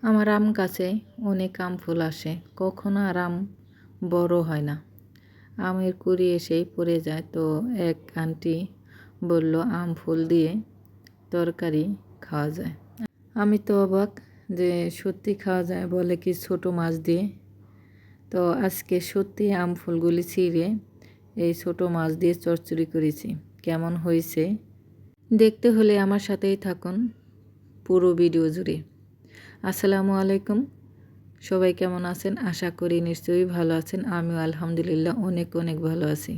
আমার আম গাছে অনেক আম ফুল আসে, কখনো আর আম বড় হয় না। আমের কুড়ি এসেই পড়ে যায়। তো এক আন্টি বলল আম ফুল দিয়ে তরকারি খাওয়া যায়। আমি তো অবাক যে সত্যি খাওয়া যায়, বলে কি ছোট মাছ দিয়ে। তো আজকে সত্যি আম ফুলগুলি ছিঁড়ে এই ছোট মাছ দিয়ে চচ্চড়ি করেছি। কেমন হয়েছে দেখতে হলে আমার সাথেই থাকুন পুরো ভিডিও জুড়ে। আসসালামু আলাইকুম, সবাই কেমন আছেন? আশা করি নিশ্চয়ই ভালো আছেন। আমিও আলহামদুলিল্লাহ অনেক অনেক ভালো আছি।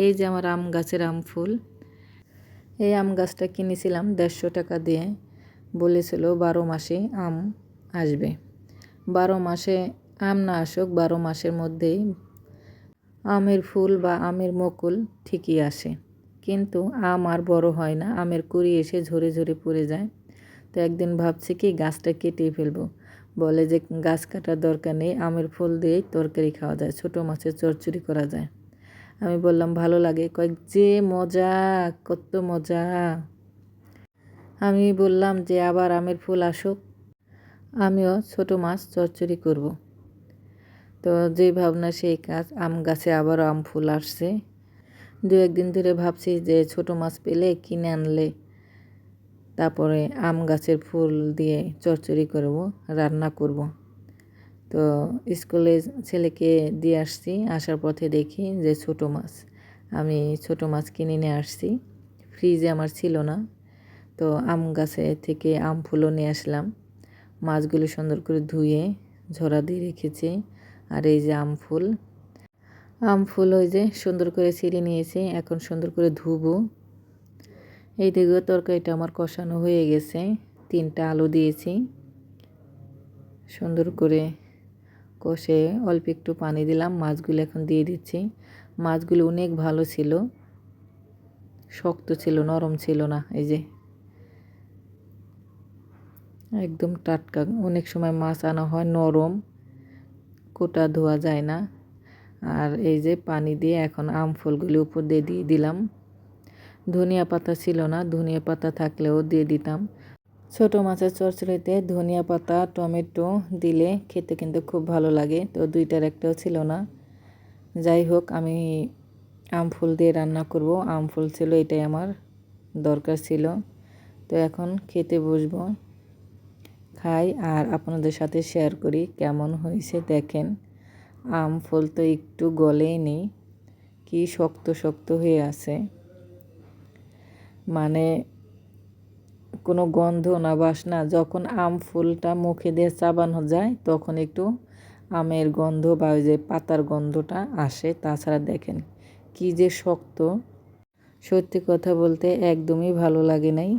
এই যে আমার আম গাছের আম ফুল, এই আম গাছটা কিনেছিলাম 150 টাকা দিয়ে। বলেছিল 12 মাসে আম আসবে। 12 মাসে আম না আসুক, 12 মাসের মধ্যেই আমের ফুল বা আমের মুকুল ঠিকই আসে, কিন্তু আম আর বড় হয় না। আমের কুড়ি এসে ঝরে ঝরে পড়ে যায়। তো একদিন ভাবছি কি গাছটা কেটেই ফেলবো। বলে যে গাছ কাটার দরকার নেই, আমের ফুল দিয়েই তরকারি খাওয়া যায়, ছোটো মাছের চচ্চড়ি করা যায়। আমি বললাম ভালো লাগে, কয়েক যে মজা, কত মজা। আমি বললাম যে আবার আমের ফুল আসুক, আমিও ছোটো মাছ চচ্চড়ি করব। তো যে ভাবনা সেই কাজ, আম গাছে আবারও আম ফুল আসছে। 2-1 দিন ধরে ভাবছি যে ছোটো মাছ পেলে কিনে আনলে তারপরে আম গাছের ফুল দিয়ে চচ্চড়ি করব, রান্না করব। তো স্কুলে ছেলেকে দিয়ে আসছি, আসার পথে দেখি যে ছোটো মাছ। আমি ছোটো মাছ কিনে নিয়ে আসছি, ফ্রিজে আমার ছিল না। তো আম গাছে থেকে আম ফুলও নিয়ে আসলাম। মাছগুলো সুন্দর করে ধুয়ে ঝরা দিয়ে রেখেছি। আর এই যে আম ফুল ওই যে সুন্দর করে ছিঁড়ে নিয়েছি, এখন সুন্দর করে ধুবো। এই দিকে তরকারিটা আমার কষানো হয়ে গেছে। 3টা আলু দিয়েছি, সুন্দর করে কষে অল্প একটু পানি দিলাম। মাছগুলো এখন দিয়ে দিচ্ছি। মাছগুলো অনেক ভালো ছিল, শক্ত ছিল, নরম ছিল না। এই যে একদম টাটকা। অনেক সময় মাছ আনা হয় নরম, কোটা ধোয়া যায় না। আর এই যে পানি দিয়ে এখন আম ফুলগুলি উপর দিয়ে দিয়ে দিলাম। ধনিয়া পাতা ছিল না, ধনিয়া পাতা থাকলেও দিয়ে দিতাম। ছোটো মাছের চচ্চড়িতে ধনিয়া পাতা টমেটো দিলে খেতে কিন্তু খুব ভালো লাগে। তো 2টার একটাও ছিল না। যাই হোক, আমি আম ফুল দিয়ে রান্না করব। আম ফুল ছিল, এটাই আমার দরকার ছিল। তো এখন খেতে বসবো, খাই আর আপনাদের সাথে শেয়ার করি কেমন হয়েছে। দেখেন আম ফুল তো একটু গলেই নেই, কি শক্ত শক্ত হয়ে আছে। মানে কোনো গন্ধ না বাসনা। যখন আম ফুলটা মুখে দিয়ে চাবানো যায় তখন একটু আমের গন্ধ বা ওই যে পাতার গন্ধটা আসে, তাছাড়া দেখেন কি যে শক্ত। সত্যি কথা বলতে একদমই ভালো লাগে নাই,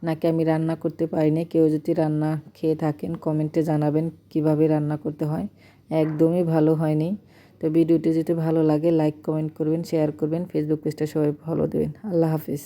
নাকি আমি রান্না করতে পারিনি। কেউ যদি রান্না খেয়ে থাকেন কমেন্টে জানাবেন কিভাবে রান্না করতে হয়। একদমই ভালো হয়নি। তো ভিডিওটি যদি ভালো লাগে লাইক কমেন্ট করবেন, শেয়ার করবেন, ফেসবুক পেজটা সবাই ফলো দেবেন। আল্লাহ হাফিজ।